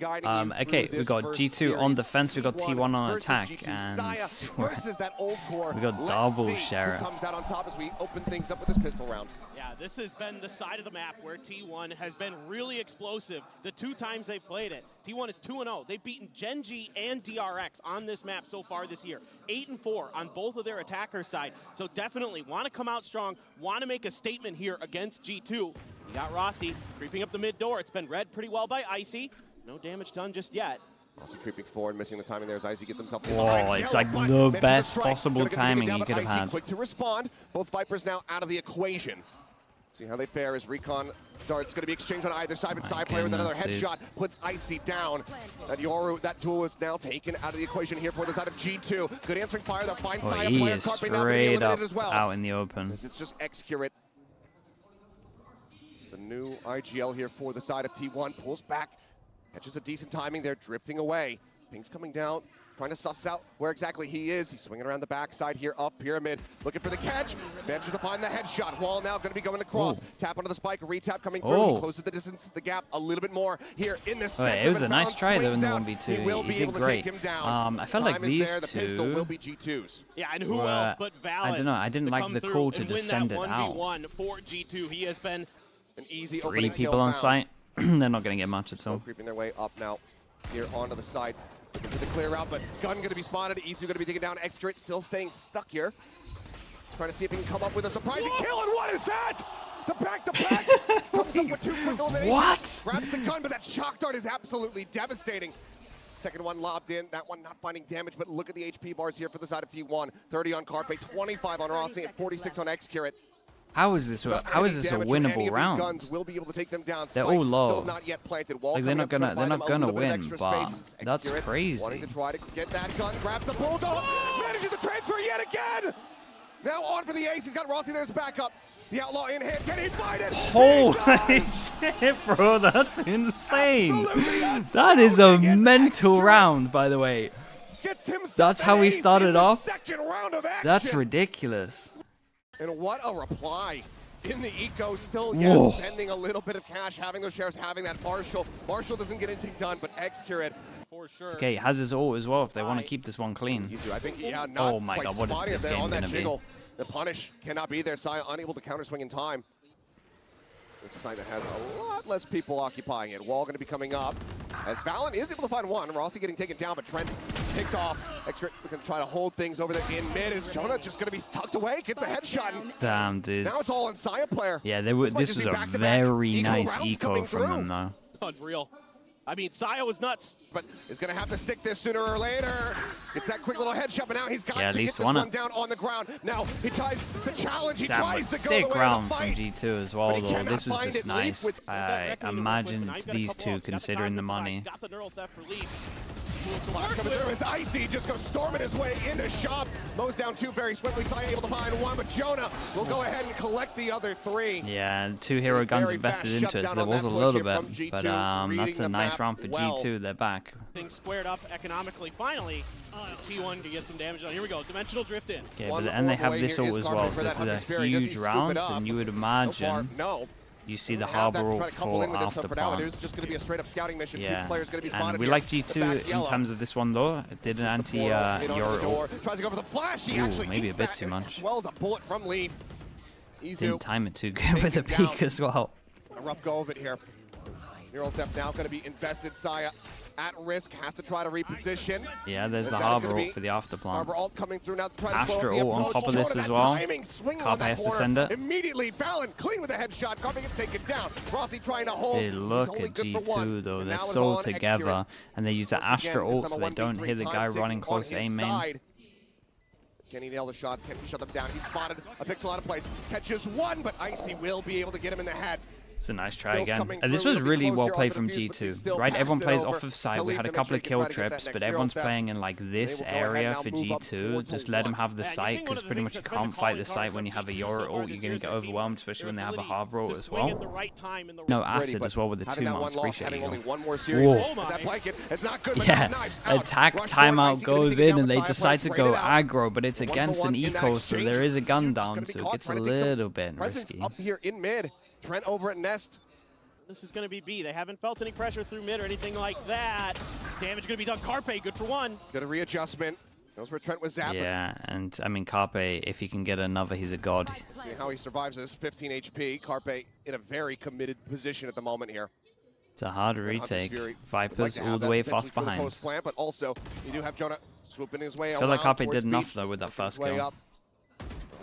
Okay, we got G2 on defense, we got T1 on attack, and we got double Sheriff. Comes out on top as we open things up with this pistol round. Yeah, this has been the side of the map where T1 has been really explosive the 2 times they've played it. T1 is 2-0. They've beaten Genji and DRX on this map so far this year. 8-4 on both of their attacker side. So definitely want to come out strong, want to make a statement here against G2. You got Rossi creeping up the mid door. It's been read pretty well by Icy. No damage done just yet. Also creeping forward, missing the timing there as Icy gets himself. Whoa, it's like the best possible timing he could have had. Quick to respond. Both Vipers now out of the equation. See how they fare as Recon darts going to be exchanged on either side, but side player with another headshot puts Icy down. And Yoru, that duel is now taken out of the equation here for the side of G2. Good answering fire, they'll find Saya He player. is Carpe now straight up as well. out in the open. This is just Excurate. The new IGL here for the side of T1 pulls back. Catches a decent timing there, drifting away. Ping's coming down, trying to suss out where exactly he is. He's swinging around the backside here, up pyramid, looking for the catch. Manages upon the headshot. Wall now going to be going across. Tap onto the spike, a retap coming through. He closes the distance, the gap a little bit more here in the center. It was a nice try though in the 1v2. He did great. I felt like these the pistol will be G2's. Yeah, and who else but Valent? I don't know. I didn't like the call to just send it out. 1v1 for G2. He has been an easy 3 people on site. They're not going to get much at all. Creeping their way up now here onto the side. Looking for the clear route, but Gun going to be spotted. Isu going to be taken down. Excurate still staying stuck here. Trying to see if he can come up with a surprising kill, and what is that? The back-to-back comes up with 2 quick eliminations. What? Grabs the gun, but that shock dart is absolutely devastating. Second one lobbed in, that one not finding damage, but look at the HP bars here for the side of T1. 30 on Carpe, 25 on Rossi, and 46 on Excurate. How is this a winnable round? Guns will be able to take them down. They're all low. Still not yet planted. Wall like they're not gonna win, but that's crazy. Wanting to try to get that gun, grabs the bulldog, manages to transfer yet again. Now on for the ace. He's got Rossi there as backup. The outlaw in hand. Can he find it? Holy shit, bro! That's insane. Yes. That is a mental round, by the way. That's how he started off. That's ridiculous. And what a reply in the eco, still yes, spending a little bit of cash, having those shares, having that Marshall. Marshall doesn't get anything done, but Excurate for sure. Okay, has his ult as well if they want to keep this one clean. I think, yeah, oh my god, what is this game going to be? The punish cannot be there. Saya unable to counter swing in time. This side that has a lot less people occupying it. Wall going to be coming up. As Valent is able to find one. Rossi getting taken down, but Trent picked off. Excurate going to try to hold things over there in mid. Is Jonah just going to be tucked away? Gets a headshot. Damn, dude. Now it's all on Saya player. Yeah, this was a very nice eco from them, though. Unreal. I mean, Saya was nuts, but is going to have to stick this sooner or later. It's that quick little headshot, but now he's got to get this one down on the ground. Now he tries the challenge. He tries to go sick the way round of the from G2 as well, though. This was just nice. I imagine these two considering the money. Got the neural theft for Leaf. Coming through as Icy just goes storming his way into shop. Mows down 2 very swiftly. Saya able to find 1, but Jonah will go ahead and collect the other 3. Yeah, 2 hero guns invested into it, so there was a little bit, but that's a nice round for G2. They're back. Things squared up economically. Finally, T1 to get some damage on. Here we go. Dimensional drift in. Yeah, and they have this ult as well, so this is a huge round, and you would imagine you see the harbor ult for after plant. It's just going to be a straight up scouting mission. Yeah, and we here. like G2 in terms of this one though. It did an anti-Euro ult. Tries to go for the flash. He actually maybe a bit too much. As well as a bullet from Leaf. Didn't time it too good with a peek as well. A rough go of it here. Neural theft now going to be invested. Saya at risk, has to try to reposition. Yeah, there's the harbor ult for the after plant. Harbor ult coming through now. Astra ult on top of this as well. Carpe has to send it. Immediately, Valent clean with a headshot. Carpe gets taken down. Rossi trying to hold. Hey, look at G2 though. They're so together, and they use the Astra ult so they don't hit the guy running close to aim main. Can he nail the shots? Can he shut them down? He's spotted a pixel out of place. Catches 1, but Icy will be able to get him in the head. It's a nice try again. This was really well played from G2, right? Everyone plays off of site. We had a couple of kill trips, but everyone's playing in like this area for G2. Just let them have the site, because pretty much you can't fight the site when you have a Euro ult. You're going to get overwhelmed, especially when they have a harbor ult as well. No acid as well with the 2 months. Appreciate it. Yeah, attack timeout goes in and they decide to go aggro, but it's against an eco, so there is a gun down, so it gets a little bit risky. Up here in mid. Trent over at Nest. This is going to be B. They haven't felt any pressure through mid or anything like that. Damage going to be done. Carpe, good for one. Good a readjustment. Knows where Trent was at. Yeah, and I mean, Carpe, if he can get another, he's a god. See how he survives this. 15 HP. Carpe in a very committed position at the moment here. It's a hard retake. Vipers all the way fast behind. Plan, but also, you do have Jonah swooping his way I feel like Carpe did enough, though, with that first kill.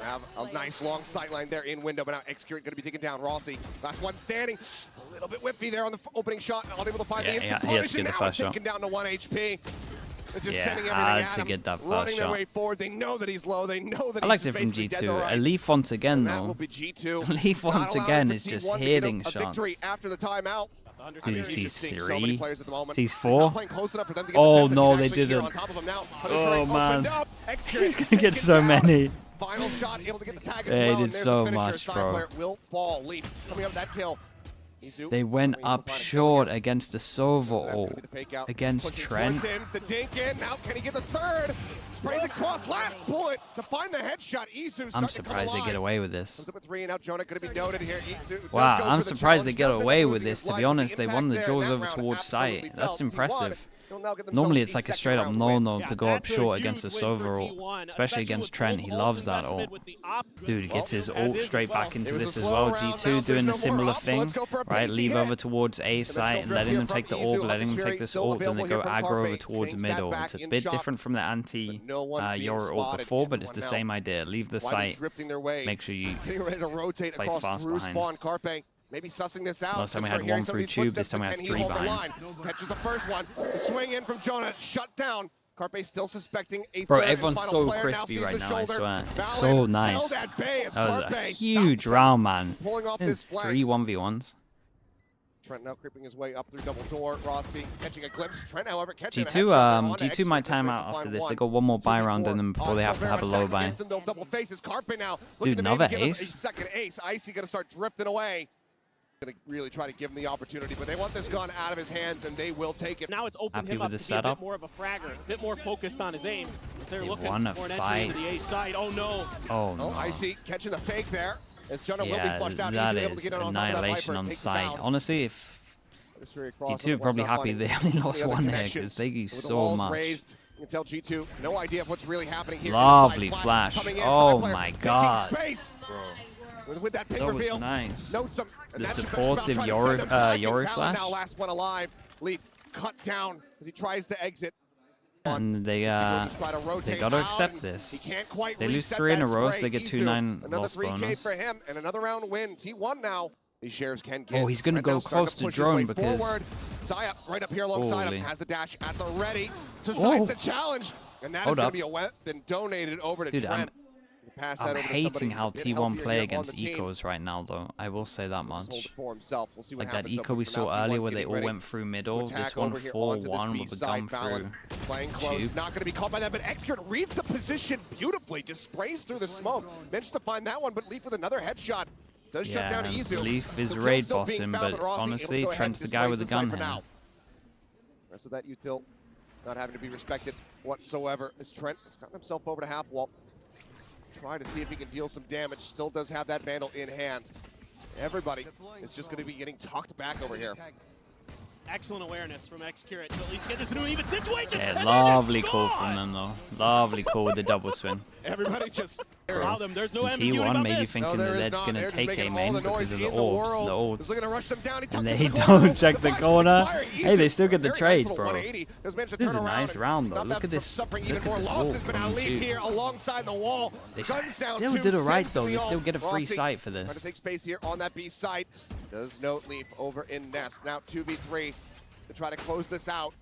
Have a nice long sight line there in window, but now Xcurate going to be taken down. Rossi, last one standing. A little bit whiffy there on the opening shot. Unable to find the instant punish, and now he's taken down to 1 HP. They're just sending everything at him, get that running their way forward. They know that he's low. They know that I liked it from G2. A Leaf once again, though. That will be G2. Leaf once again is just hitting shots. Victory after the timeout. Dude, he sees 3, sees four. 4. Oh no, they didn't. Oh man, he's gonna get so many. Final shot, able to get the tag as they well. did so much, bro. Will fall. Leaf coming up that kill. They went up short against the Sova against Trent. The dink in. Now can he get the third? Sprays across last bullet to find the headshot. I'm surprised they get away with this. Wow, I'm surprised they get away with this. To be honest, they won the jaws over towards site. That's impressive. Normally it's like a straight up no-no to go up short against a Sova ult, especially against Trent. He loves that ult. Dude gets his ult straight back into this as well. G2 doing a similar thing, right? Leave over towards A site and letting them take the orb, letting them take this ult, then they go aggro over towards middle. It's a bit different from the anti-Yoru ult before, but it's the same idea. Leave the site, make sure you play fast behind. Maybe sussing this out. Last time we had 1 through tube, this time we have 3 behind. Catches the first one. The swing in from Jonah, shut down. Carpe still suspecting a Bro, everyone's so crispy right now, I swear. It's so nice. That was a huge round, man. 3 1v1s. Trent now creeping his way up through double door. Rossi catching a glimpse. Trent, however, catching G2 might time out after this. They got 1 more buy round in them before they have to have a low buy. Dude, another ace? Second ace. Icy gonna start drifting away. Gonna really try to give him the opportunity, but they want this gun out of his hands, and they will take it. Now it's opened him up to be a bit more of a fragger, a bit more focused on his aim. They're looking for an entry into the A side. Oh no! Oh no! Icy catching the fake there. As Jonah will be flushed out. That is annihilation on site. Honestly, if G2 are probably happy they only lost 1 here because they use so much. You can tell G2 no idea of what's really happening here. Lovely flash! Oh my god! With that that was nice. The supportive Yoru flash. Now last one alive. Leaf cut down as he tries to exit. And they gotta accept this. They lose 3 in a row, so they get 2-9 loss bonus. For him and another round win. T1 now. These shares can get. Oh, he's gonna go close to drone because. Saya right up here alongside him has the dash at the ready to size the challenge, and that is gonna be a weapon donated over to Trent. I'm hating how T1 play against ecos right now, though. I will say that much. Like that eco we saw earlier where they all went through middle. This one 4-1 with the gun through tube. Not going to be caught by that, but Xcurate reads the position beautifully. Just sprays through the smoke. Managed to find that one, but Leaf with another headshot. Does shut down Izu. Leaf is raid bossing, but honestly, Trent's the guy with the gun here. Rest of that util not having to be respected whatsoever. As Trent has gotten himself over to half wall. Try to see if he can deal some damage. Still does have that Vandal in hand. Everybody is just going to be getting talked back over here. Excellent awareness from Xcurate to at least get this into an even situation. Yeah, lovely call from them though. Lovely call with the double swing. Everybody just allow them. There's no T1 maybe thinking that they're going to take a main because of the orbs. And they don't don't check the corner. Hey, they still get the trade, bro. This is a nice round though. Look at this. Look at this wall from G2. They still did it right though. They still get a free sight for this. Trying to take space here on that B site. Does note Leaf over in Nest. Now 2v3 to try to close this out.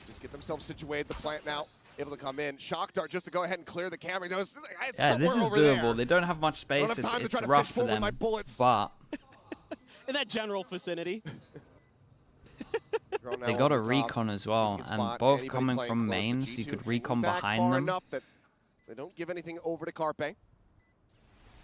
Just get themselves situated. The plant now able to come in. Shock Dart just to go ahead and clear the camera. Yeah, this is doable. They don't have much space. It's rough for them, but in that general vicinity. They got a recon as well, and both coming from main, so you could recon behind them. They don't give anything over to Carpe.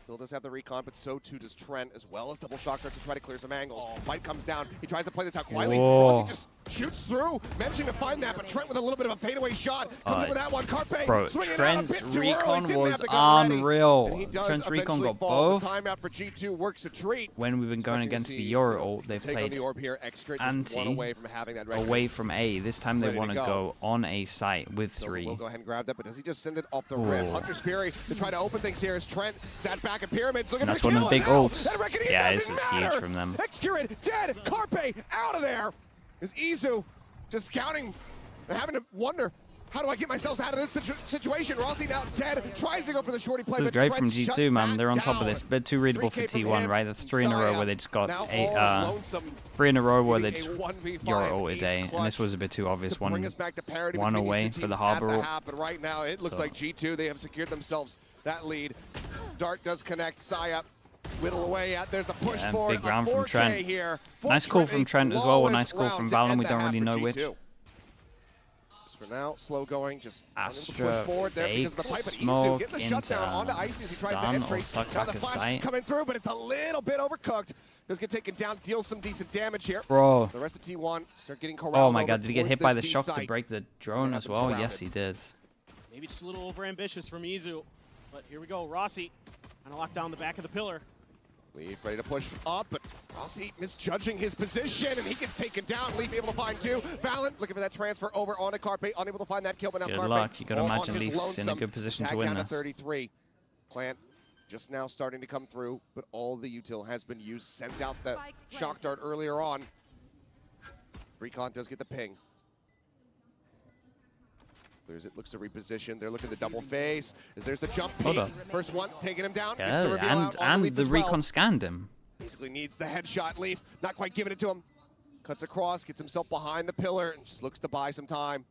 Still does have the recon, but so too does Trent, as well as double shock darts to try to clear some angles. White comes down. He tries to play this out quietly. Rossi just shoots through, managing to find that, but Trent with a little bit of a fadeaway shot. Coming with that one, Carpe. Bro, Trent's recon was unreal. Trent's recon got both. Timeout for G2 works a treat. When we've been going against the Euro ult, they've played anti away from A. This time they want to go on A site with 3. We'll go ahead and grab that, but does he just send it off the rim? Hunter's Fury to try to open things here as Trent sat back at Pyramids. Looking That's for one of the big ults. Yeah, this is is huge from them. Execute dead. Carpe out of there. Is Izu just scouting and having to wonder, how do I get myself out of this situation? Rossi now dead, tries to go for the shorty play. This is great from G2, man. They're on top of this. Bit too readable for T1, right? That's 3 in a row where they just got 3 in a row where they just Euro ulted A, and this was a bit too obvious. One away for the Harbor ult. But right now, it looks like G2, they have secured themselves that lead. Dart does connect, Saya whittle away at. There's a push forward. Big round from Trent. Here. Nice call from Trent as well. A nice call from Valen. We don't really know which. For now, slow going, just Astra push forward there because of the pipe, but Isu getting the shutdown onto Icy as he tries to entry. Now the flash coming through, but it's a little bit overcooked. Does get taken down, deals some decent damage here. Bro. The rest of T1 start getting corralled. Oh my god, did he get hit by the shock to break the drone as well? Yes, he did. Maybe just a little overambitious from Izu. But here we go, Rossi trying to lock down the back of the pillar. Leaf ready to push up, but Rossi misjudging his position, and he gets taken down. Leaf able to find 2. Valen looking for that transfer over onto Carpe, unable to find that kill, but now good Carpe. luck. You gotta imagine Leaf's in a good position to win this. this. 33. Plant just now starting to come through, but all the util has been used. Sent out the shock dart earlier on. Recon does get the ping. It looks to reposition. They're looking to double face. There's the jump peek. First one, taking him down. Yeah, and the recon scanned him. Basically needs the headshot. Leaf not quite giving it to him. Cuts across, gets himself behind the pillar, and just looks to buy some time.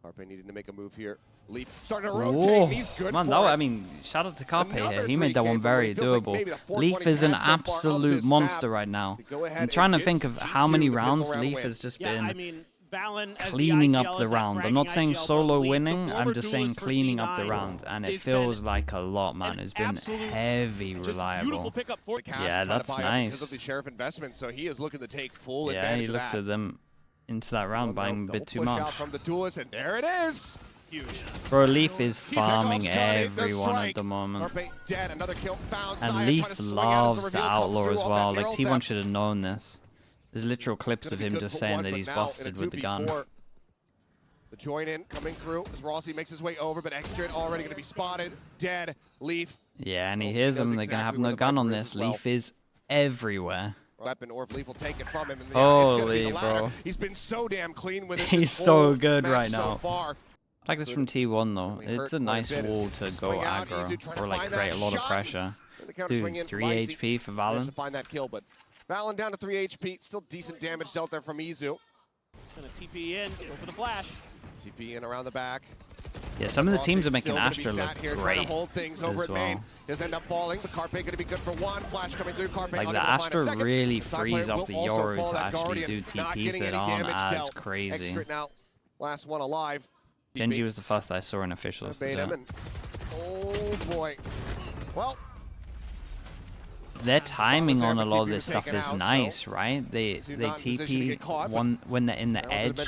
Carpe needing to make a move here. Leaf starting to rotate. He's good for it. I mean, shout out to Carpe here. He made that one very doable. Leaf is an absolute monster right now. I'm trying to think of how many rounds Leaf has just been cleaning up the round. I'm not saying solo winning, I'm just saying cleaning up the round, and it feels like a lot, man. It's been heavy reliable. Yeah, that's nice. Because of the sheriff investment, so he is looking to take full advantage of that. Yeah, he looked at them into that round buying a bit too much. From the duelist, and there it is. Huge. Bro, Leaf is farming everyone at the moment. And Leaf loves the Outlaw as well. Like, T1 should have known this. There's literal clips of him just saying that he's busted with the gun. The join in coming through as Rossi makes his way over, but Execute already going to be spotted. Dead. Leaf. Yeah, and he hears them. They're going to have no gun on this. Leaf is everywhere. Weapon, or if Leaf will take it from him. And holy, bro. He's been so damn clean with it. He's so good right now. I like this from T1 though. It's a nice wall to go aggro or like create a lot of pressure. Dude, 3 HP for Valen. Find that kill, but Valen down to 3 HP. Still decent damage dealt there from Izu. He's gonna TP in, go for the flash. TP in around the back. Yeah, some of the teams are making Astra look great as well. Does end up falling, but Carpe gonna be good for one. Flash coming through. Carpe like the Astra really frees up the Yoru to actually do TPs that aren't as crazy. Now, last one alive. Genji was the first I saw in officials. Oh boy. Well, their timing on a lot of this stuff is nice, right? They TP when they're in the edge,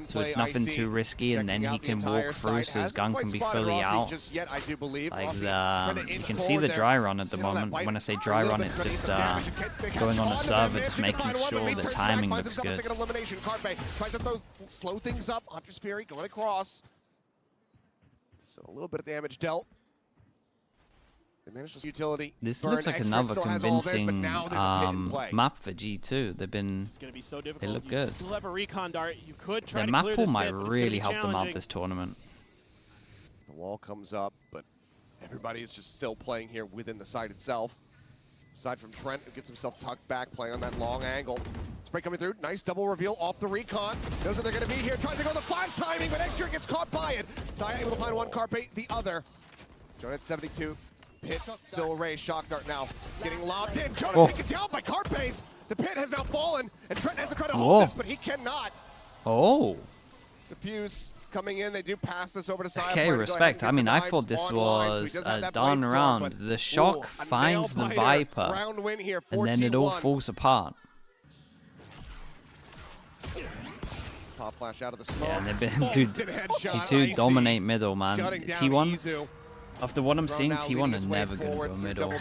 so it's nothing too risky, and then he can walk through, so his gun can be fully out. Like you can see the dry run at the moment. When I say dry run, it's just going on a server, just making sure the timing looks good. Tries to slow things up. Hunter's Fury going across. So a little bit of damage dealt. Utility. This looks like another convincing map for G2. They look good. Still have a recon dart. You could try the to map clear pool this might bit, really help them out this tournament. The wall comes up, but everybody is just still playing here within the site itself. Aside from Trent, who gets himself tucked back, playing on that long angle. Spray coming through, nice double reveal off the recon. Knows that they're going to be here, tries to go the flash timing, but Execute gets caught by it. Saya able to find one, Carpe the other. Jonah at 72. Pit still a raised shock dart now. Getting lobbed in. Jonah taken down by Carpe's. The pit has now fallen, and Trent has to try to hold this, but he cannot. Oh. The fuse coming in. They do pass this over to Saya. Okay, respect. I mean, I thought this was a done round. The shock finds the Viper, and then it all falls apart. Pop flash out of the smoke. Yeah, and they've been, dude, G2 dominate middle, man. T1, after what I'm seeing, T1 are never going to go middle.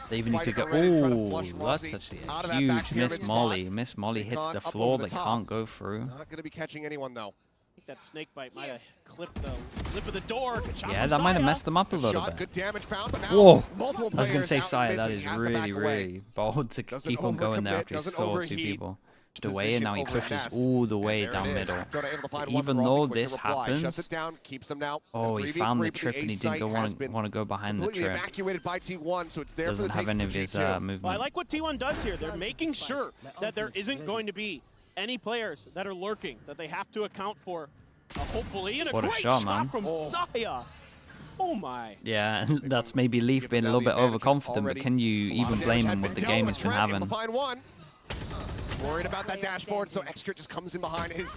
They even need to go, oh, that's actually a huge miss Molly. Miss Molly hits the floor, they can't go through. Not going to be catching anyone, though. I think that snake bite might have clipped the lip of the door. Yeah, that might have messed them up a little bit. Good damage found, but now Whoa, multiple I was going to say, players out Saya, in that mid, is so he has to really, back away. really bold to keep on going there after he saw two people. Away, and now he pushes all the way down middle. So even though this happens, oh, he found the trip and he didn't want to go behind the trip. Doesn't have any of his movement. Well, I like what T1 does here. They're making sure that there isn't going to be any players that are lurking that they have to account for. Hopefully, and a great shot, man. From Saya. Oh my. Yeah, that's maybe Leaf being a little bit overconfident, but can you even blame him with the game he's been having? Worried about that dash forward, so Extra just comes in behind his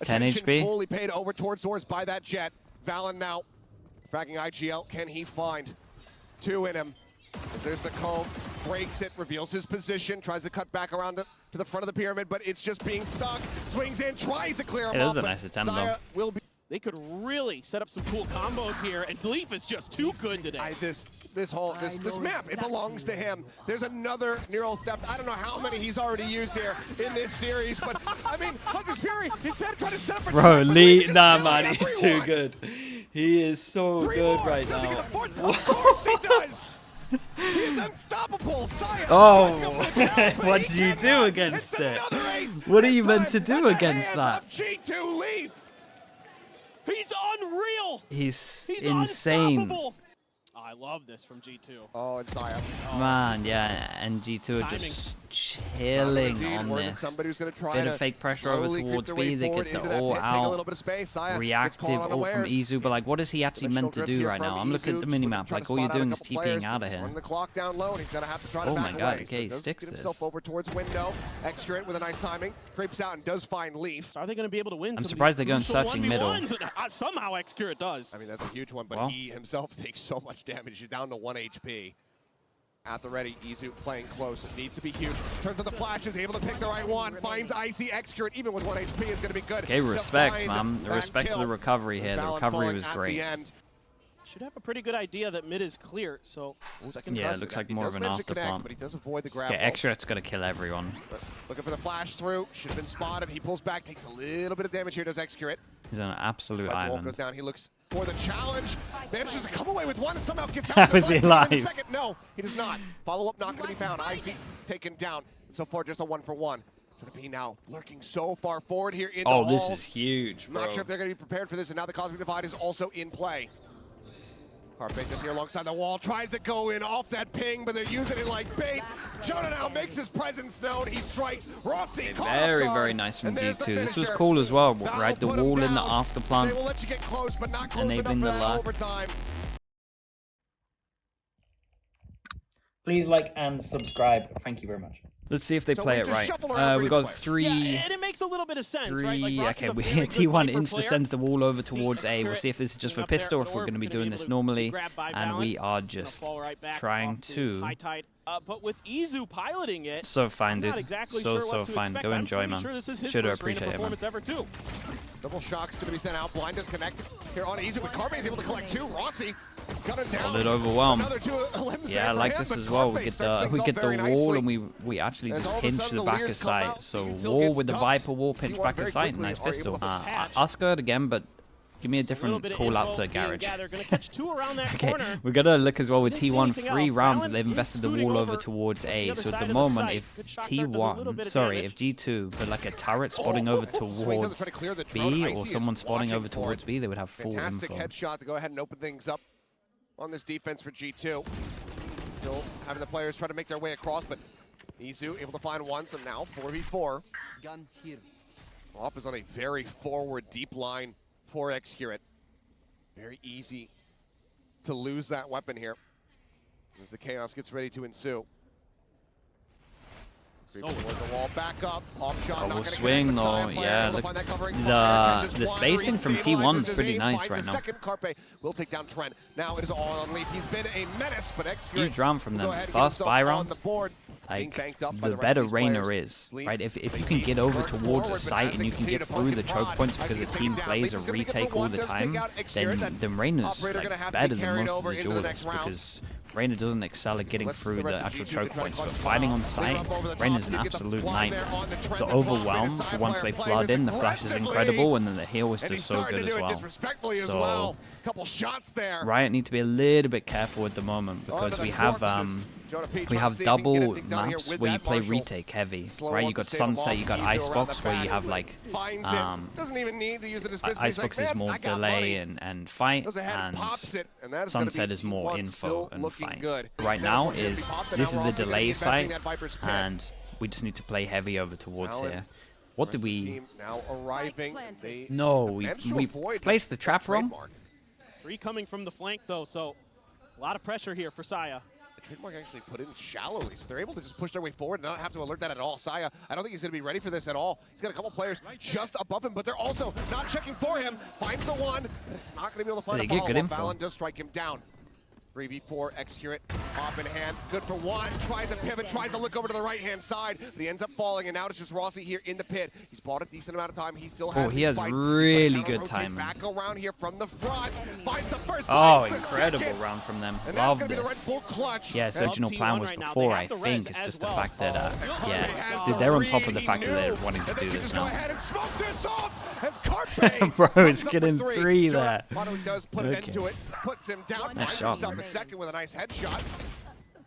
10 HP. Fully paid over towards doors by that jet. Valen now fragging IGL. Can he find two in him? As there's the cone, breaks it, reveals his position, tries to cut back around to the front of the pyramid, but it's just being stuck. Swings in, tries to clear him It off. was a nice attempt, though. They could really set up some cool combos here, and Leaf is just too good today. This map, it belongs to him. There's another neural theft. I don't know how many he's already used here in this series, but I mean, Hunter's Fury, instead of trying to set up a bro, trap, Lee, nah, man, he's too good. He is so good right now. Of course he does. He's unstoppable. Saya. Oh, what did you do against it? What are you meant to do against that? G2 Leaf. He's unreal. He's insane. Unstoppable. I love this from G2. Oh, and Saya. Man, yeah, and G2 are just chilling on this. Bit of fake pressure over towards B, they get the all out. Reactive all from Izu, but like, what is he actually meant to do right now? I'm looking at the minimap, like all you're doing is TPing out of here. Oh my god, okay, he sticks this. Over towards window, Excurate with a nice timing, creeps out and does find Leaf. So are they going to be able to win? I'm surprised they're going searching middle. Somehow Excurate does. I mean, that's a huge one, but he himself takes so much damage. He's down to 1 HP. At the ready, Izu playing close. It needs to be huge. Turns on the flashes, able to pick the right one. Finds Icy. Excurate, even with 1 HP, is going to be good. Okay, respect, man. The respect to the recovery here. The recovery was great. Should have a pretty good idea that mid is clear, so... Yeah, it looks like more of an after plant. But he does avoid the grab. Okay, Excurate's got to kill everyone. Looking for the flash through. Should have been spotted. He pulls back, takes a little bit of damage here, does Excurate. He's on an absolute island. Goes down. He looks for the challenge. Manages to come away with one and somehow gets out. How is he alive? No, he does not. Follow-up not going to be found. Icy taken down. So far, just a 1-for-1. Going to be now lurking so far forward here in the halls. This is huge, bro. Not sure if they're going to be prepared for this, and now the Cosmic Divide is also in play. Carpe just here alongside the wall, tries to go in off that ping, but they're using it like bait. Jonah now makes his presence known. He strikes. Rossi very, very nice from G2. This was cool as well, right? The wall in the after plant, enabling the luck. Please like and subscribe. Thank you very much. Let's see if they play it right. We got 3. Yeah, and it makes a little bit of sense, right? Like, okay, T1 insta sends the wall over towards A. We'll see if this is just for pistol or if we're going to be doing this normally. And we are just trying to. But with Izu piloting it, so fine, dude. So fine. Go enjoy, man. Should appreciate it, man. Double shock's going to be sent out. Blind is connected here on Izu, but Carpe is able to collect 2. Rossi got him down. Solid overwhelm. Yeah, I like this as well. We get the wall and we actually just pinch the back of sight. So wall with the Viper wall, pinch back of sight. Nice pistol. Oscar again, but give me a different call out to Garage. Yeah, they're going to catch 2 around that corner. We're going to look as well with T1 3 rounds and they've invested the wall over towards A. So at the moment, if G2 put like a turret spotting over towards B or someone spotting over towards B, they would have full info. Fantastic headshot to go ahead and open things up on this defense for G2. Still having the players try to make their way across, but Izu able to find one, so now 4v4. Gun here. Op is on a very forward deep line for Excurate. Very easy to lose that weapon here as the chaos gets ready to ensue. So the wall back up. Off shot, we'll swing though. Yeah, look, the spacing from T1 is pretty nice right now. Carpe will take down Trent. Now it is all on Leaf. He's been a menace, but Excurate huge round from them. First buy round. like the better Reina is, right? If you can get over towards a site and you can get through the choke points because the team plays a retake all the time, then Reina's like better than most of the duelists, because Reina doesn't excel at getting through the actual choke points, but fighting on site, Reina's an absolute nightmare. The overwhelm, once they flood in, the flash is incredible, and then the heal is just so good as well. So Riot need to be a little bit careful at the moment, because we have double maps where you play retake heavy, right? You got Sunset, you got Icebox, where you have like Icebox is more delay and fight, and Sunset is more info and fight. Right now this is the delay site, and we just need to play heavy over towards here. What did we? No, we placed the trap wrong. 3 coming from the flank though, so a lot of pressure here for Saya. Trademark actually put in shallowly, so they're able to just push their way forward and not have to alert that at all. Saya, I don't think he's going to be ready for this at all. He's got a couple players just above him, but they're also not checking for him. Finds the one, but it's not going to be able to find a follow-up. Valen does strike him down. 3v4, execute, off in hand, good for one, tries to pivot, tries to look over to the right-hand side, but he ends up falling, and now it's just Rossi here in the pit. He's bought a decent amount of time, he still has he has really good timing. Back around here from the front, finds the first incredible round from them. Love this. Yeah, his original plan was before, I think. It's just the fact that, dude, they're on top of the fact that they're wanting to do this now. Bro, it's getting 3 there. Does put an end to it, puts him down, finds himself a second with a nice headshot.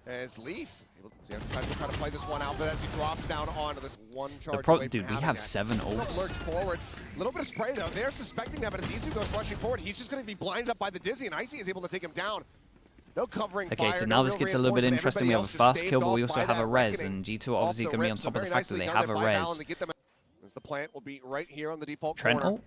As Leaf able to decide to try to play this one out, but as he drops down onto this one charge. Dude, we have 7 ults. Lurch forward. A little bit of spray though. They're suspecting that, but as Isu goes rushing forward, he's just going to be blinded up by the Dizzy, and Icy is able to take him down. No covering fire, so now this gets a little bit interesting. We have a fast kill, but we also have a res, and G2 are obviously going to be on top of the fact that they have a res. The plant will be right here on the default Trent corner. ult?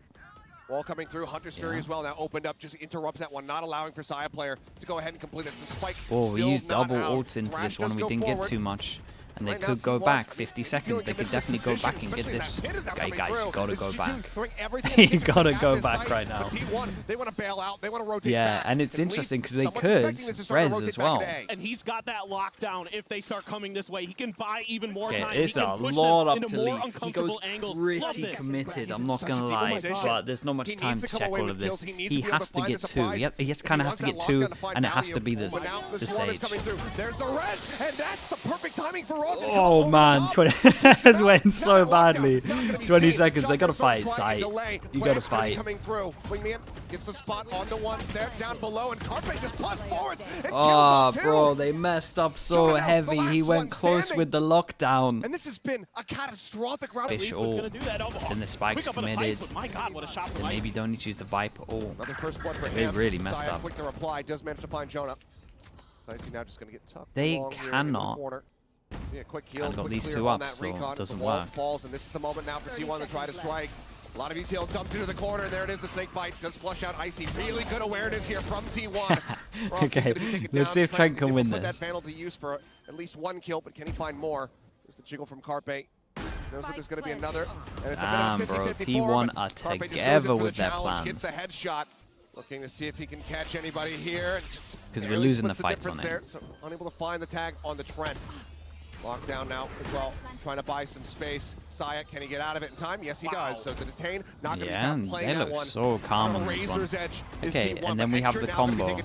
Wall coming through, Hunter's Fury as well, now opened up, just interrupts that one, not allowing for Saya player to go ahead and complete it. So Spike we used double ults into this one, we didn't get too much. And they could go back 50 seconds. They could definitely go back and get this. Guys, you gotta go back. You gotta go back right now. They want to bail out. They want to rotate back. And it's interesting because they could res as well. And he's got that lockdown. If they start coming this way, he can buy even more time. It's a lot up to Leaf. He goes pretty committed, I'm not gonna lie. But there's not much time to check all of this. He has to get 2. He kind of has to get 2, and it has to be the Sage. There's the res, and that's the perfect timing for Oh man, 20 this went so badly. 20 seconds, they gotta fight site. You gotta fight. Gets the spot onto one there, down below, and Carpe just plus forwards and kills off bro, they messed up so heavy. He went close with the lockdown. And this has been a catastrophic round. Fish ult, then the spike's committed. They maybe don't need to use the Viper ult. They really messed up. Quick to reply, does manage to find Jonah. So I see now just gonna get tucked. They cannot. Yeah, quick heal, I've got these 2 up, so it doesn't work. Falls, and this is the moment now for T1 to try to strike. A lot of detail dumped into the corner, and there it is, the snake bite does flush out Icy. Really good awareness here from T1. Okay, let's see if Trent can win this. Put that panel to use for at least 1 kill, but can he find more? There's the jiggle from Carpe. Knows that there's going to be another, and it's a bro, T1 are together with their plans. Gets a headshot. Looking to see if he can catch anybody here. Because we're losing the fights on there, so unable to find the tag on the Trent. Locked down now as well, trying to buy some space. Saya, can he get out of it in time? Yes, he does. So the detain, not going to be done playing that one. They look so calm on this one. Okay, and then we have the combo.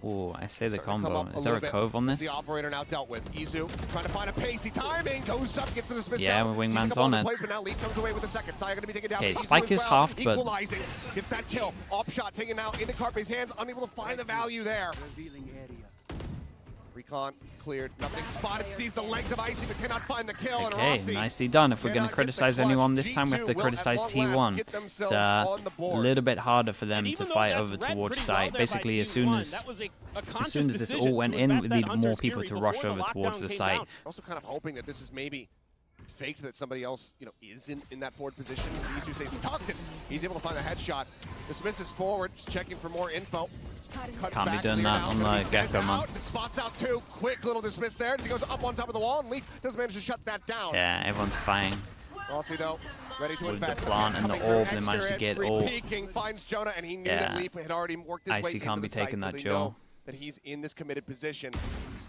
Oh, I say the combo. Is there a cove on this? The operator now dealt with. Izu trying to find a pacey timing, goes up, gets the dismiss. Yeah, Wingman's on it. But now Leaf comes away with the second. Saya going to be taken down. Okay, Spike is halved, but equalizing, gets that kill. Off shot taken out into Carpe's hands, unable to find the value there. Recon cleared, nothing spotted, sees the legs of Icy but cannot find the kill. Okay, and nicely done. If we're going to criticize anyone this time, we have to criticize T1. It's a little bit harder for them to fight over towards site. Basically, as soon as this all went in, we need more people to rush over towards the site. Also kind of hoping that this is maybe faked, that somebody else, is in that forward position. Isu stays tucked, and he's able to find a headshot. Dismisses forward, just checking for more info. Can't be doing that on the Gecko, man. Spots out 2, quick little dismiss there as he goes up on top of the wall, and Leaf does manage to shut that down. Yeah, everyone's fighting. Rossi though, ready to with invest. The plant and the orb, they managed to get all. Finds Jonah, and he knew that Leaf had already worked his way Icy can't be taking that Joe. Joe. That he's in this committed position.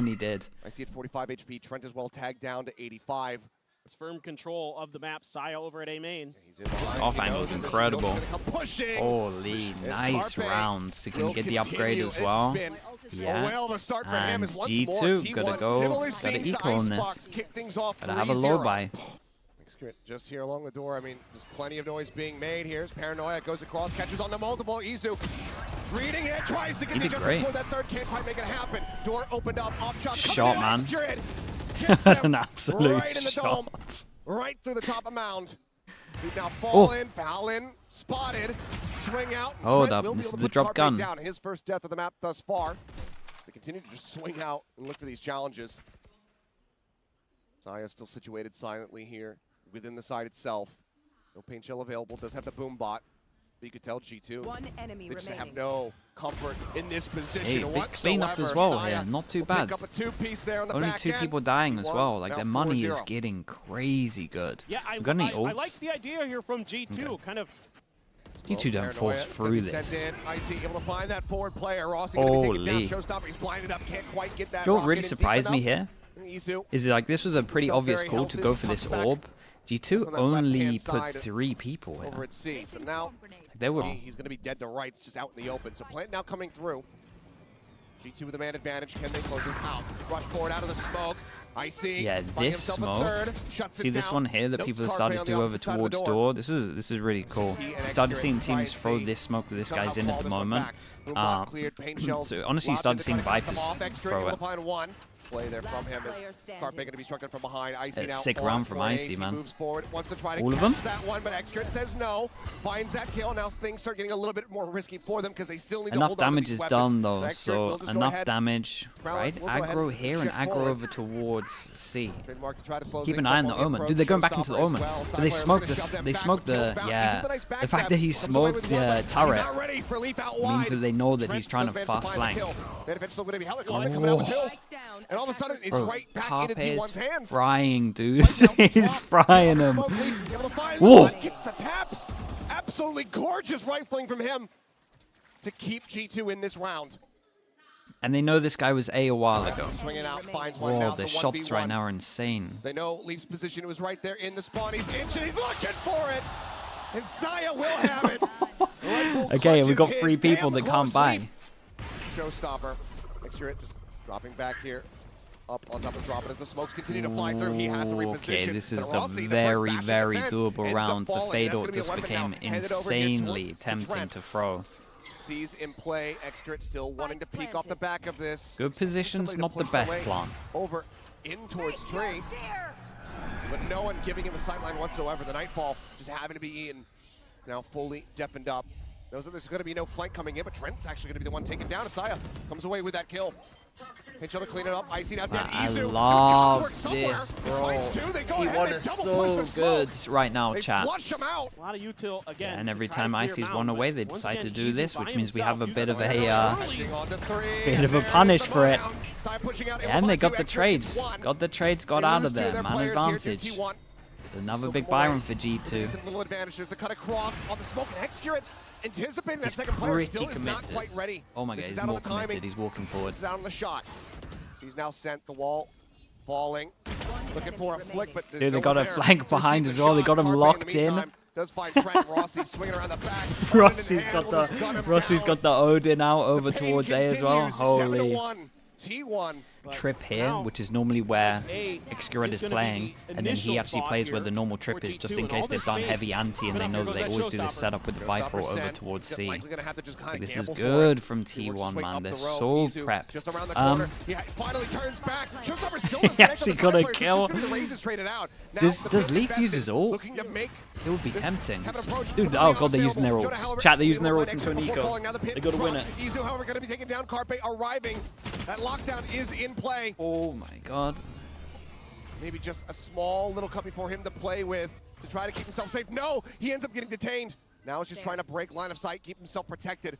and he did. I see it 45 HP. Trent as well tagged down to 85. It's firm control of the map. Saya over at A main. Off angle is incredible. Holy, nice rounds. He can get the upgrade as well. Yeah. A whale of a start for him And is once G2 more gotta T1 go, similar gotta scenes to equal in this. Icebox, kick things off Gotta have a low 3-0. buy. Just here along the door, I mean, there's plenty of noise being made. Here's Paranoia, goes across, catches on the multiple. Izu reading it, tries to get the just before that third, can't quite make it happen. Door opened up, off shot. Shot, man. An absolute right in the shot. dome, right through the top of mound. He's now fallen, foul in, spotted, swing out. Oh, this is the drop gun. Down. His first death of the map thus far. They continue to just swing out and look for these challenges. Saya still situated silently here within the side itself. No paint shell available. Does have the boom bot. But you could tell G2. One enemy they just remaining. have no comfort in this position Hey, big whatsoever. cleanup as well Saya here. Not too will bad. pick up a two-piece there on the Only back 2 end. people dying as well. Like, Now their money 4-0. is getting crazy good. Yeah, I ults? like the idea here from G2. Kind of. G2 don't force through this. Icy able to find that forward player. Rossi gonna be taken down. Holy. Showstopper, he's blinded up. Can't quite get that. You know what rocket really in deep surprised me enough. here? Izu Is like this was a pretty himself obvious very call to healthy go as for he this comes back. orb. G2 on that only left-hand put side 3 people over here. at C. So now They were. he's going to be dead to rights, just out in the open. So Plant now coming through. G2 with a man advantage. Can they close this out? Rush forward out of the smoke. Icy. Yeah, finding this himself a smoke. third, shuts it See this down. one here that Notes people have Carpe started on to the do over opposite side of the towards door. This is really cool. He and Started X-Ray seeing try teams throw C. this smoke that this Somehow guy's in claw at the this one moment. back. Boom cleared, paint shells So honestly, you locked started in, seeing they're trying to come Vipers off. X-Ray throw able it. to find one. Play there from him as player standing. Carpe going to be struck from behind. Icy now Sick on round from point. Icy, He man. moves forward, wants to try to All of catch them? that one, but X-Ray says no. Finds that kill. Now things start getting a little bit more risky for them because they still need to Enough hold on to damage these is weapons. done though, X-Ray will so just go enough ahead. damage, right? We'll go ahead Aggro and here and shift aggro forward. over towards C. Trademark to try to slow Keep an things eye up on the on Omen. approach. Dude, they're going back into the Showstopper as Omen. well. But Side they player smoked gonna shove the, them they back smoked with kill the, found. yeah. He's with a nice back The fact grab. that he Comes away smoked with the one left. turret He's not ready for leap out means wide. that they know that Trent he's trying does to manage fast find the flank. kill. They eventually going to be Helic coming out with two. And all of a sudden, it's Bro, right back Carpe into is T1's hands. frying, dude. Slight out He's drop. frying him. Smoke lead, able to find Whoa. one, gets the taps. Absolutely gorgeous rifling from him to keep G2 in this round. And they know this guy was A while ago. Swinging out, finds one now. Whoa, the for shots 1v1. right now are insane. They know Leaf's position was right there in the spawn. He's inching, he's looking for it. And Saya will have it. Red Bull Okay, we clutches got his 3 people damn that can't close buy. lead. Showstopper. Extra just dropping back here. Up on top of dropping as the smokes continue to fly through. He has to reposition. Okay, this is But a Rossi, the first very, bastion very defense, doable ends up round. The falling. fade That's out gonna be a just weapon became now. Handed over here insanely to tempting Trent. to throw. Sees in play. Excret still wanting to peek off the back of this. Good position's Somebody not to the push best away plan. Over in towards tree. But no one giving him a sightline whatsoever. The Nightfall just having to be Ian. Now fully deafened up. Knows that there's going to be no flank coming in, but Trent's actually going to be the one taken down. Asaya comes away with that kill. Pinch to clean it up. Icy now dead. I Izu. love God's work this, somewhere. bro. Finds two. They go He ahead, won they is double so push the good smoke. right now, They chat. flush him out. A lot of util again. And every to try to time clear Icy's him one out, away, but they once decide to again, do Izu this, by which means we have a himself bit of using a Catching on to three, bit and of a there's punish the for it. down. Saya pushing out. And they got the X-Ray trades. gets one. Got the trades, got They out lose of two there. their Man players here to advantage. T1. Another Still big pull away. Byron for With a G2. decent little advantage. There's the cut across on the smoke. And Excurate anticipating that He's second player pretty still is not committed. quite ready. Oh my god, This he's is out more on the timing. committed. He's walking forward. This is out on the shot. So he's now sent the wall falling. Looking for a flick, but there's Dude, they no got one a there flank to behind receive as the well. They shot. got him Carpe locked in. meantime Does find Trent Rossi swinging around the back. Rossi's got the Odin out over towards A as well. Holy. T1. Trip here, which is normally where Excurate is playing, and then he actually plays where the normal trip is, just in case they've done heavy anti and they know that they always do this setup with the Viper over towards C. Like, this is good from T1, man. They're so prepped. Yeah, finally turns back. He actually got a kill. Does Leaf use his ult? It would be tempting. Dude, oh god, they're using their ults. Chat, they're using their ults into an eco. They gotta win it. Izu, however, going to be taken down. Carpe arriving. That lockdown is in play. Oh my god. Maybe just a small little cut before him to play with to try to keep himself safe. No, he ends up getting detained. Now it's just trying to break line of sight, keep himself protected.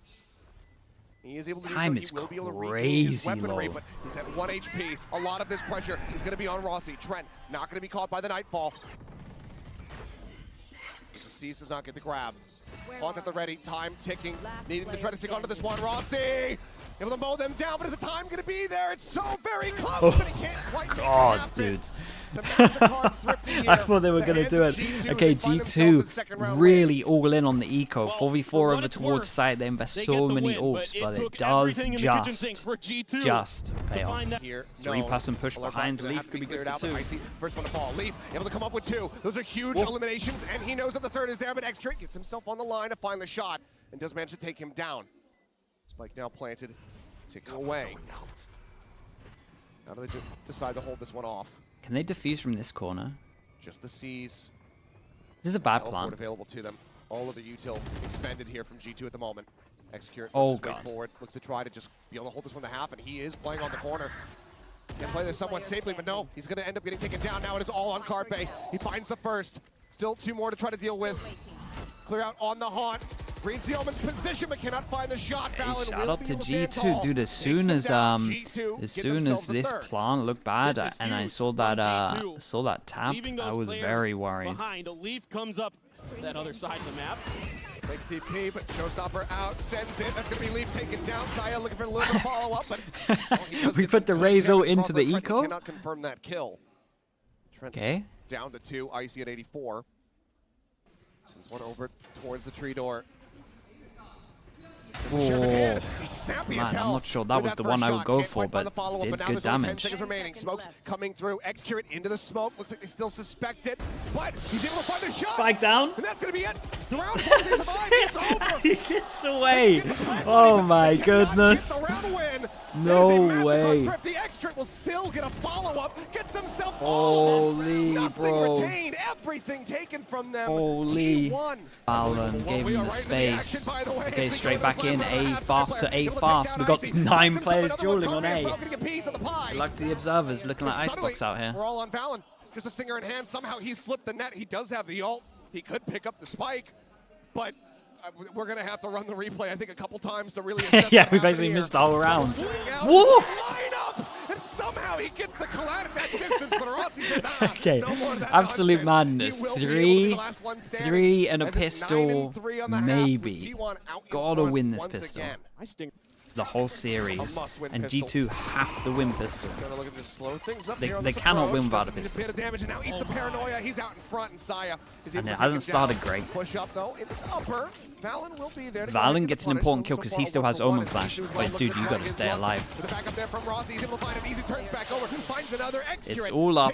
He is able to do so. He will be able to regain his weaponry, but he's at 1 HP. A lot of this pressure is going to be on Rossi. Trent not going to be caught by the Nightfall. Cease does not get the grab. Haunt at the ready, time ticking. Needing to try to stick onto this one. Rossi able to mow them down, but is the time going to be there? It's so very close, but he can't quite make it happen. Dude. I thought they were going to do it. Okay, G2 really all in on the eco. 4v4 over towards site. They invest so many orbs, but it does just pay off. 3-pass and push behind. Leaf could be good for 2. First one to fall. Leaf able to come up with 2. Those are huge eliminations, and he knows that the third is there, but Xcurate gets himself on the line to find the shot and does manage to take him down. Spike now planted. Taken away. How do they decide to hold this one off? Can they defuse from this corner? Just the C's. This is a bad plan. Available to them. All of the util expended here from G2 at the moment. Execute. Oh god. Forward. Looks to try to just be able to hold this one to half, and he is playing on the corner. Can play this somewhat safely, but no, he's going to end up getting taken down. Now it is all on Carpe. He finds the first. Still 2 more to try to deal with. Clear out on the haunt. Reads the Omen's position, but cannot find the shot. Hey, shout out to G2, dude. As soon as this plant looked bad, and I saw that tap, I was very worried. Behind, a Leaf comes up that other side of the map. Big TP, but Showstopper out, sends it. That's going to be Leaf taken down. Saya looking for a little bit of follow-up, but we put the Razor into the eco. Cannot confirm that kill. Okay. Down to 2, Icy at 84. Sends one over towards the tree door. Oh, man, I'm not sure that was the one I would go for, but did good damage. Smoke's coming through. Xcurate into the smoke. Looks like they still suspect it, but he's able to find the shot. Spike down. And that's going to be it. The round it's over. He gets away. Oh my goodness. The round win. No way. The Xcurate will still get a follow-up. Gets himself Holy bro. Retained. Everything taken from them. Holy. Alan gave him the space. Okay, straight back in. A fast to A fast. We've got 9 players dueling on A. Good luck to the observers looking like icebox out here. We're all on Valen. Just a stinger in hand. Somehow he slipped the net. He does have the ult. He could pick up the spike, but we're going to have to run the replay, I think, a couple times to really assess yeah, we basically missed the whole round. Whoa! Line up, and somehow he gets the collat at that distance, but Rossi says, okay, no more of that absolute nonsense. madness. 3 and a pistol, maybe. Gotta win this pistol. The whole series, and G2 have to win pistol. They cannot win without a pistol. And it hasn't started great. Valen gets an important kill because he still has Omen Flash. But dude, you gotta stay alive. It's all up.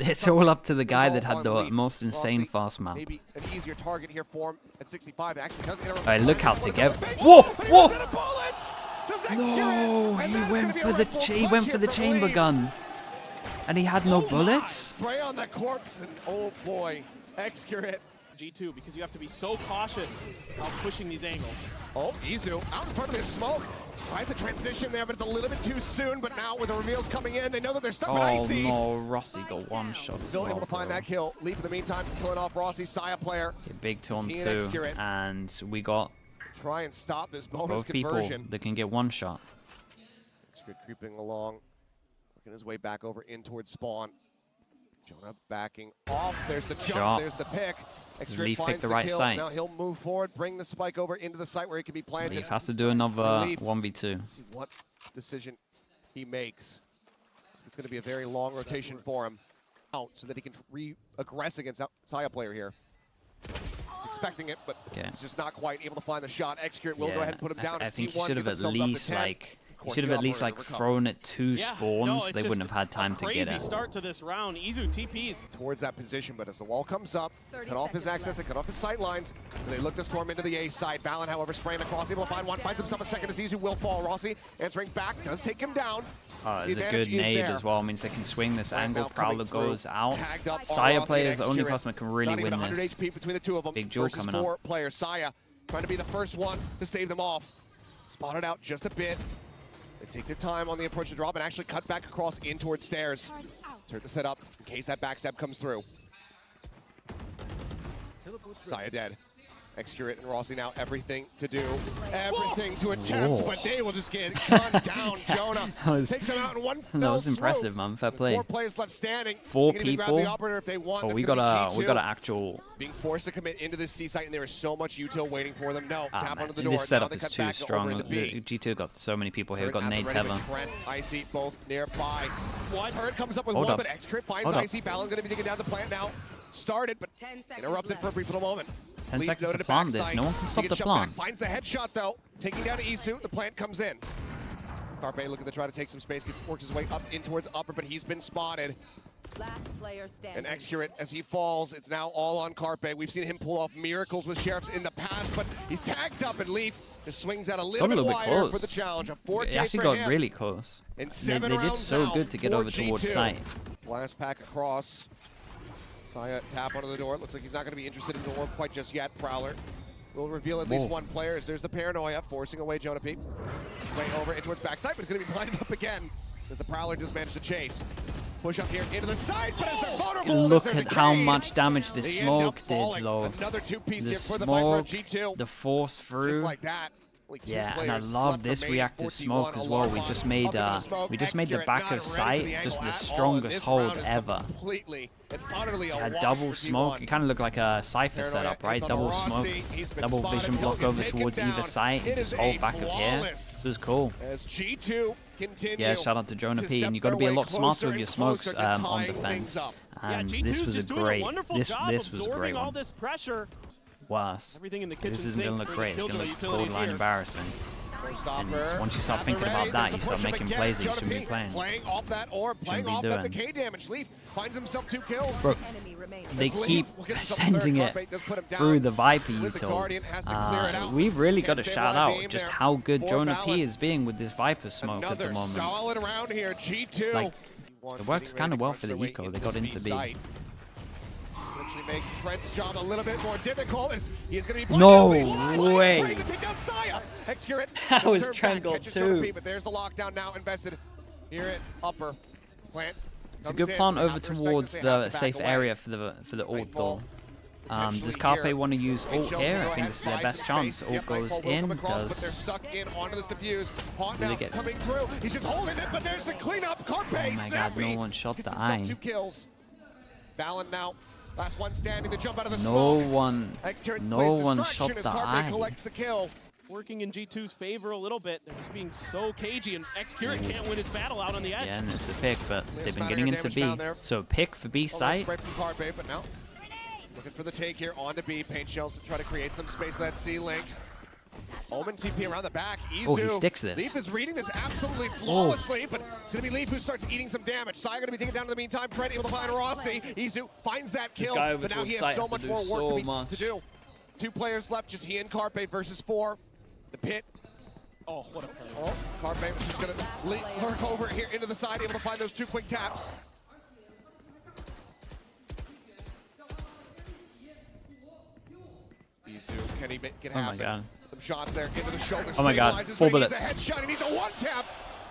It's all up to the guy that had the most insane fast map. Alright, look how together. Whoa! Whoa! No, he went for the chamber gun, and he had no bullets. Spray on the corpse, and oh boy, Xcurate. G2, because you have to be so cautious about pushing these angles. Oh, Izu out in front of this smoke. Tries the transition there, but it's a little bit too soon. But now with the reveals coming in, they know that they're stuck with Icy. Oh no, Rossi got one shot. Still able to find that kill. Leap in the meantime, killing off Rossi, Saya player. Big turn 2, and we got. Try and stop this bonus both conversion. People that can get one shot. Xcurate creeping along, working his way back over in towards spawn. Jonah backing off. There's the jump. There's the pick. Leaf picked the right site. Now he'll move forward, bring the spike over into the site where he can be planted. Leaf has to do another 1v2. Let's see what decision he makes. It's going to be a very long rotation for him out so that he can re-aggress against Saya player here. Expecting it, but he's just not quite able to find the shot. Xcurate will go ahead and put him down. I think he should have at least thrown it 2 spawns. They wouldn't have had time to get it. Crazy start to this round. Izu TPs towards that position, but as the wall comes up, cut off his access, they cut off his sight lines. They look to storm into the A side. Valen, however, spraying across, able to find one, finds himself a second as Izu will fall. Rossi answering back, does take him down. It's a good nade as well. Means they can swing this angle. Prowler goes out. Saya player is the only person that can really win this. Big duel coming up. 4 players. Saya trying to be the first one to save them off. Spotted out just a bit. They take their time on the approach to drop and actually cut back across in towards stairs. Turn the set up in case that backstab comes through. Saya dead. Excurate and Rossi now everything to do, everything to attempt, but they will just get gunned down. Jonah takes him out in one fell That was swoop. impressive, man. Fair play. 4 players left standing. 4 They can even grab people. the operator if they want. Oh, That's we gonna got be a G2 actual. being forced to commit into this C site, and there is so much util waiting for them. No, tap Man, onto the door. this setup now is they cut too back strong. over into B. G2 got so many people here. We've got Turret Nate at the ready Tether. with Trent, Icy, both nearby. What? Turret comes up with Hold one, up. but Excurate finds Hold up. Icy. Balin going to be taking down the plant now. Started, but interrupted for a brief little moment. 10 Lead seconds noted to at plant this. backside. No one can He stop gets the shoved plant. back, finds the headshot though. Taking down Isu, the plant comes in. Carpe looking to try to take some space, works his way up in towards upper, but he's been spotted. Last player standing. And Excurate, as he falls, it's now all on Carpe. We've seen him pull off miracles with Sheriffs in the past, but he's tagged up, and Leaf just swings out a little Got a bit little bit wider close. for the challenge. A 4K It actually for got him. really close. In They 7 did rounds so now good to get for over towards G2. site. Last pack across. Saya tap onto the door. Looks like he's not going to be interested in the orb quite just yet. Prowler will reveal at least one player as there's the paranoia forcing away Jonah P. Way over in towards backside, but he's going to be blinded up again as the Prowler just managed to chase. Push up here into the side, but as they're vulnerable, Look as they're at how decayed, much damage the they smoke end up did, falling. though. Another 2-piece The here for the Viper smoke, G2. the force Just through. like that. Only 2 Yeah, and I players love left this remaining. reactive 41 smoke as well. We alarm just bot made up into the smoke. the back Excurate of not sight ready for the just the angle at all, strongest and this hold round is ever. Completely and utterly a Yeah, wash double for smoke. T1. It kind of looked like a Cypher Paranoia setup, right? hits on Double Rossi. smoke, He's been double spotted. vision He'll block get over taken towards down. either side, It and just is hold a back of here. flawless This was cool. As G2 continue. Yeah, shout out to Jonah to P. step And you got to their be a way lot smarter closer with your and smokes closer to on tying defense. things up. And G2's this was a just doing great. a wonderful This job was a great absorbing all one. this pressure. Worse. Everything in the kitchen This isn't gonna sink look for the great. It's gonna Killjoy look utilities borderline here. embarrassing. And once you start thinking about that, you start making plays that you shouldn't be playing. Playing off that orb, playing be off that doing. decay damage. Leaf finds himself 2 kills. Bro, Enemy remaining. they As Leaf keep will get himself sending third. it Carpe does put him down through the Viper with the util. Guardian, has to clear it out. We've really Can't got to shout stabilize out aim just there how good for Jonah Balin. P is being with this Viper smoke at the Another moment. solid round here. G2. Like, it works kind of well for the Getting ready to eco. crunch They their got way into B. site. Actually make Trent's job a little bit more difficult as he is going to be No blinded. way. Trying to take out Saya. Excurate. That was Turn Trent back, goal catches Jonah too. P, but there's the lockdown now invested here at upper. Plant. It's a comes good in. plant They over have to respect towards this. They have the to back safe away. area for the ult though. Does Potentially Carpe here. want to use ult Nightshell's here? gonna I go think ahead this is and their buy best some chance. space. Ult Yep, goes Nightfall will in. come across, but they're Does stuck in onto this defuse. Hot Do they now get- coming through. He's just holding it, but there's the cleanup. Carpe, Oh my God, snappy. no one shot Gets the himself eye. 2 kills. Balin now. Last one standing to jump out of the no smoke. one Excurate no plays one distraction shot as the Carpe eye. collects the kill. Working in G2's favor a little bit. They're just being so cagey, and Excurate can't win his battle out on the edge. Yeah, and it's a pick, but they've been Mismatch getting and into damage B. down there. So pick for B Oh, that's site. spray from Carpe, but now looking for the take here onto B. Paint shells to try to create some space for that C-Link. Omen TP around the back. Izu. Oh, he sticks this. Leaf is reading this absolutely flawlessly, but it's going to be Leaf who starts eating some damage. Saya going to be taken down in the meantime. Trent able to find Rossi. Izu finds that kill, guy over but now he towards has site so has to much do more so work much. to do. 2 players left, just he and Carpe versus 4. The pit. Oh, what a play. Oh, Carpe was just going to lurk over here into the side, able to find those 2 quick taps. Izu, can he make it Oh my happen? God. Some shots there into the shoulder. Oh my God, stabilizes, 4 but he needs bullets. a headshot. He needs a 1 tap,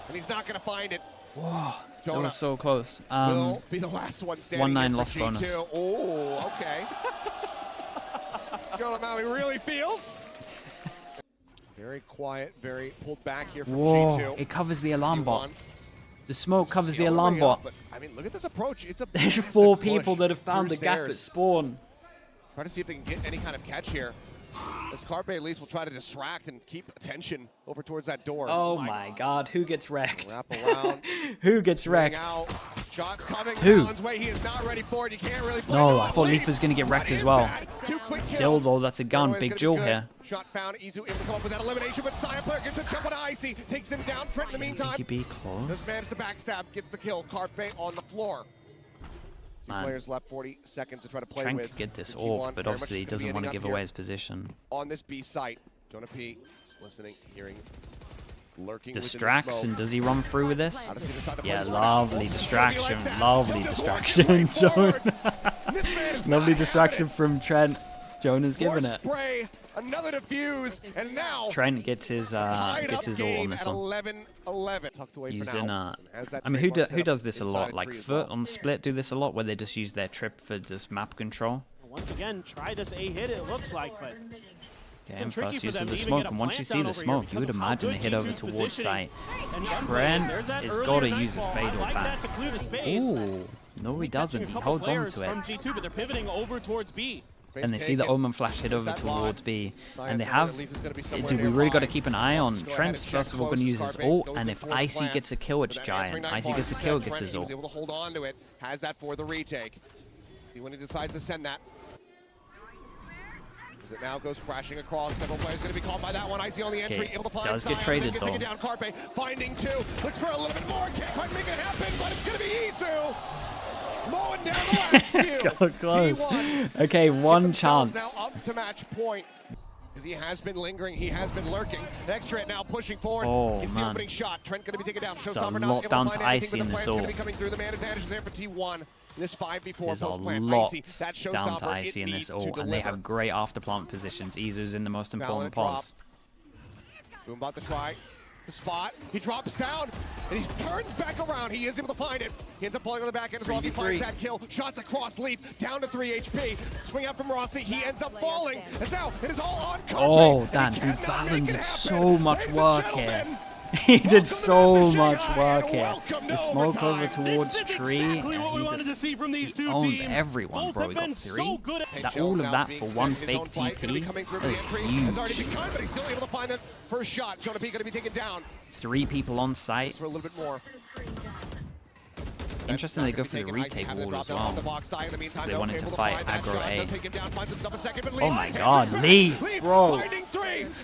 and he's not going to find it. Whoa, that Jonah was so close. will be the last one standing. 1-9 here for loss G2. bonus. Oh, okay. Jonah Maui really feels. Very quiet, very pulled back here from Whoa, G2. it covers the alarm bot. T1 The smoke covers the scaling alarm way bot. up, but, I mean, look at this approach. It's a There's massive 4 push people that have found the through gap at stairs. spawn. Try to see if they can get any kind of catch here. As Carpe at least will try to distract and keep attention over towards that door. Oh my God, who gets wrecked? Wrap around. Who gets Swing wrecked? out. Shots coming. 2. Balin's way. He is not ready for it. You can't really play. No, it I off. thought Leaf. Leaf was gonna get wrecked What as is well. that? 2 quick Still kills. though, that's a gun. Paranoia's Big gonna jewel be good. here. Shot found. Izu able to come up with that elimination, but Saya player gets a jump on Icy. Takes him down. Trent in the Think meantime he'd be does close? manage to backstab. Gets the kill. Carpe on the floor. 2 Man. players left. 40 seconds to try to play Trent with. could get this The T1 orb, but very much obviously he just gonna be doesn't want to ending give up away here his position. on this B site. Jonah P is listening, hearing, lurking. Distracts, and does he run through with this? How does he decide to play Yeah, this one out? lovely Oh, distraction. like that. Lovely Just distraction, walks straight forward. Jonah. This man is Lovely not distraction having from Trent. Jonah's it. More giving it. spray, another defuse, and now Trent gets his tied up ult on game this at one. 11-11. Tucked away for Using now. And has that I mean, who trademark set up does this a inside lot? a Like tree as Foot well. on Split do this a lot, where they just use their trip for just map control. Once again, try this A hit, it looks like, but Okay, and first use of the smoke, and once you see the smoke, you would imagine a hit over towards site. Trent is got to use his fatal back. Ooh, no he doesn't, he holds on to it. G2, but they're pivoting over towards B. And they see the Omen flash hit over towards B, and they have, dude, we really got to keep an eye on Trent's first of all going to use his ult, and if Icy gets a kill, it's Giant. Icy gets a kill, gets his ult. Able to hold on to it, has that for the retake. See when he decides to send that. As it now goes crashing across, several players going to be caught by that one. Icy on the entry, able to find does get traded though. Down Carpe, finding two, looks for a little bit more, can't quite make it happen, but it's going to be Isu. Mowing down the last few. Close. Okay, one chance. Now up to match point. Because he has been lingering, he has been lurking. Xtrent now pushing forward. Oh, gets man. the opening shot. Trent going to be taken down. It's a lot down to Icy in this ult. Coming through. The man advantage is there for T1. This 5v4 There's a lot down to Icy in this ult, and they have great afterplant positions. Izu's in the most important pause. Boombot the try. The spot, he drops down, and he turns back around. He is able to find it. He ends up pulling on the back end as well as he finds that kill. Shots across leap, down to 3 HP. Swing out from Rossi, he ends up falling. And now it is all on Carpe. Oh, damn, dude, Valen did so much work here. He did so much work here. The smoke over towards tree, and he just owned everyone, bro. He got 3. All of that for one fake TP, that is huge. But he's still able to find that first shot. Jonah P going to be taken down. 3 people on site. For a little bit more. Interesting they go for the retake wall as well. They wanted to fight aggro A. Oh my god, leave, bro!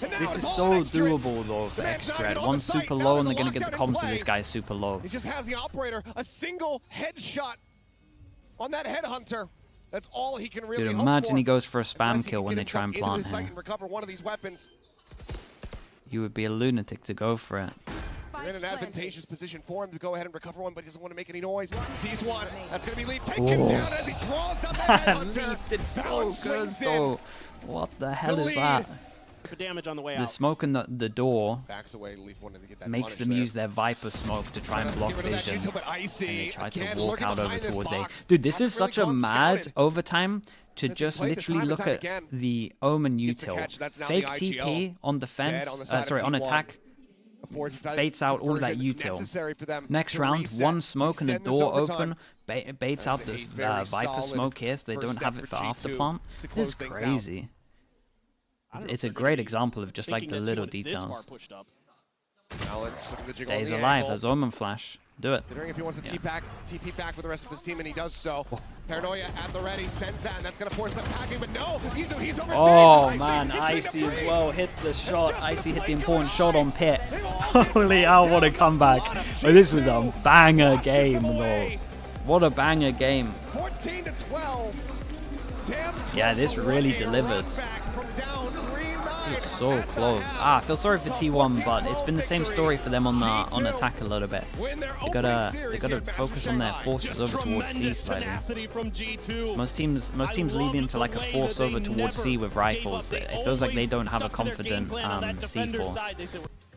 This is so doable though for Xtrad. One's super low and they're going to get the comms to this guy super low. He just has the operator, a single headshot on that headhunter. That's all he can really Dude, hope imagine for. he goes for a spam kill when they try and plant him. Recover one of these weapons. You would be a lunatic to go for it. You're in an advantageous position for him to go ahead and recover one, but he doesn't want to make any noise. Sees one. That's going to be Leaf taken down as he draws out that headhunter. Leaf did so good though. What the hell is that? Damage on the way the out. smoke in the door backs away. Leaf wanted to get that makes them use their Viper smoke to try and block vision. And they try to walk out over towards A. Dude, this is such a mad overtime to just literally look at the Omen util. Fake TP on defense, sorry, on attack. Baits out all that util. Next round, one smoke and the door open, baits out this Viper smoke here so they don't have it for afterplant. This is crazy. It's a great example of just like the little details. Stays alive as Omen flash. Do it. Considering if he wants to TP back with the rest of his team, and he does so. Paranoia at the ready, sends that, and that's going to force them packing, but no, he's overstaying. Oh man, Icy as well, hit the shot. Icy hit the important shot on Pit. Holy hell, what a comeback. Oh, this was a banger game though. What a banger game. 14 to 12. Damn, yeah, this really delivered. It's so close. I feel sorry for T1, but it's been the same story for them on attack a little bit. They gotta focus on their forces over towards C slightly. Most teams lead into like a force over towards C with rifles. It feels like they don't have a confident C force.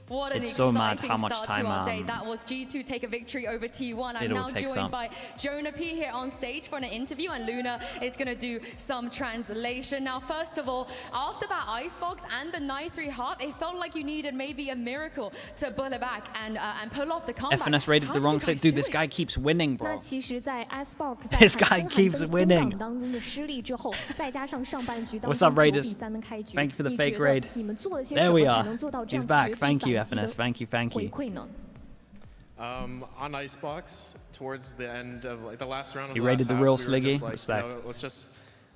What an it's so mad how much start time to our day. That was G2 take a victory over T1. I'm now joined by Jonah P here on stage for an interview, and Luna is going to do some translation. Now, first of all, after that icebox and the 9-3 half, it felt like you needed maybe a miracle to pull it back and pull off the comeback. FNS rated the wrong side. Dude, this guy keeps winning, bro. This guy keeps winning. What's up, Raiders? Thank you for the fake raid. There we are. He's back. Thank you, FNS. Thank you. On Icebox, towards the end of like the last round of he the rated last the real half, Sliggy. Like, Respect. you know, let's just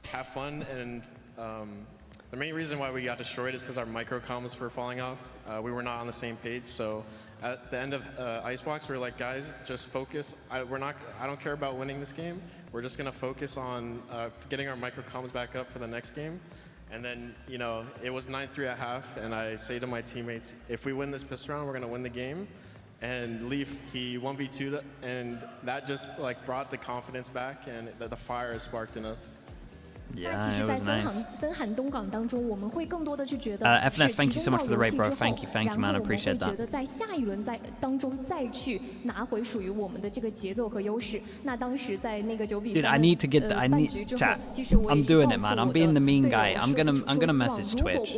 have fun, and the main reason why we got destroyed is because our micro comms were falling off. We were not on the same page, so at the end of Icebox, we were like, guys, just focus. I don't care about winning this game. We're just gonna focus on getting our micro comms back up for the next game. And then, you know, it was 9-3 at half, and I say to my teammates, if we win this pistol round, we're gonna win the game. And Leaf, he 1v2'd, and that just like brought the confidence back, and the fire is sparked in us. Yeah, it was nice. FNS, thank you so much for the raid, bro. Thank you, man. I appreciate that. Dude, I need to get the. I need chat. I'm doing it, man. I'm being the mean guy. I'm gonna message Twitch.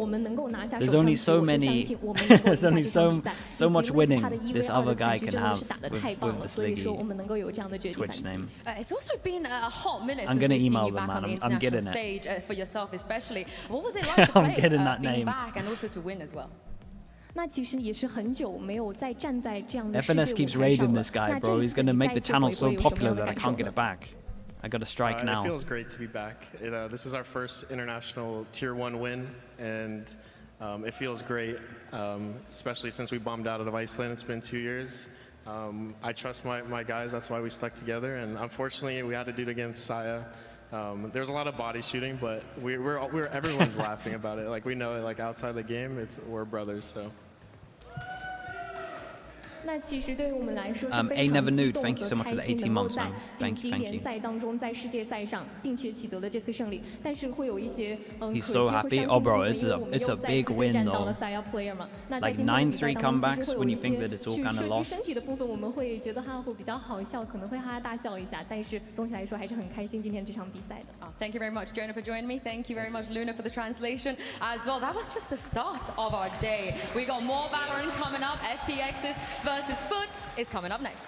There's only so many. There's only so much winning this other guy can have with the Sliggy Twitch name. It's also been a hot minute I'm since gonna we've seen email you them, back man. on the I'm getting international it. stage for yourself especially. What was it like to play I'm getting that being name. back and also to win as well? FNS keeps raiding this guy, bro. He's gonna make the channel so popular that I can't get it back. I got to strike now. It feels great to be back. This is our first international Tier 1 win, and it feels great, especially since we bombed out of Iceland. It's been 2 years. I trust my guys, that's why we stuck together, and unfortunately we had to do it against Saya. There's a lot of body shooting, but everyone's laughing about it. Like, we know it, like, outside the game, we're brothers, so. A Never Nude, thank you so much for the 18 months, man. Thank you. He's so happy. Oh, bro, it's a big win, though. Like 9-3 comebacks when you think that it's all kind of lost. Thank you very much, Jonah, for joining me. Thank you very much, Luna, for the translation as well. That was just the start of our day. We got more Valorant coming up. FPX's versus Foot is coming up next.